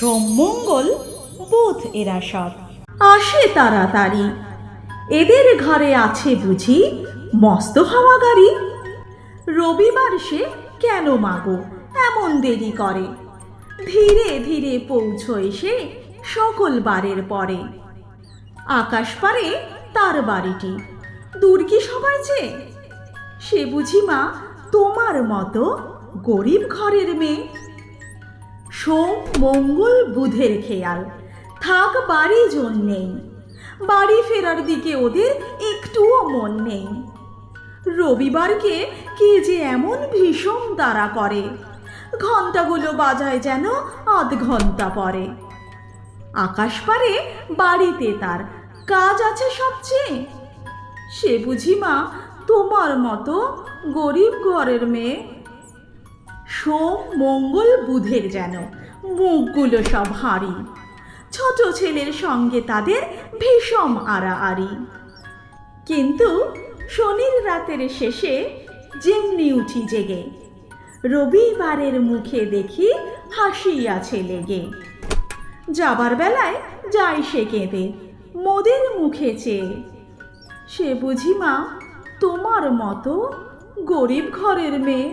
সোম মঙ্গল বুধ এরা সব আসে তাড়াতাড়ি, এদের ঘরে আছে বুঝি মস্ত হাওয়া গাড়ি। রবিবার সে কেন মাগো এমন দেরি করে, ধীরে ধীরে পৌঁছয় সে সকল বারের পরে। আকাশ পারে তার বাড়িটি, দূর কি সবার চেয়ে? সে বুঝি মা তোমার মতো গরিব ঘরের মেয়ে। সোম মঙ্গল বুধের খেয়াল, থাক বাড়ি জন নেই, বাড়ি ফেরার দিকে ওদের একটুও মন নেই। রবিবারকে কে যে এমন ভীষণ তাড়া করে, ঘন্টাগুলো বাজায় যেন আধ ঘন্টা পরে। আকাশ পারে বাড়িতে তার কাজ আছে সবচেয়ে, সে বুঝি মা তোমার মতো গরিব ঘরের মেয়ে। সোম মঙ্গল বুধের যেন মুখগুলো সব হাঁড়ি, ছোট ছেলের সঙ্গে তাদের ভীষণ আড়াআড়ি। কিন্তু শনির রাতের শেষে যেমনি উঠি জেগে, রবিবারের মুখে দেখি হাসি আছে লেগে। যাবার বেলায় যাই সে কেঁদে মোদের মুখে চেয়ে, সে বুঝি মা তোমার মতো গরিব ঘরের মেয়ে।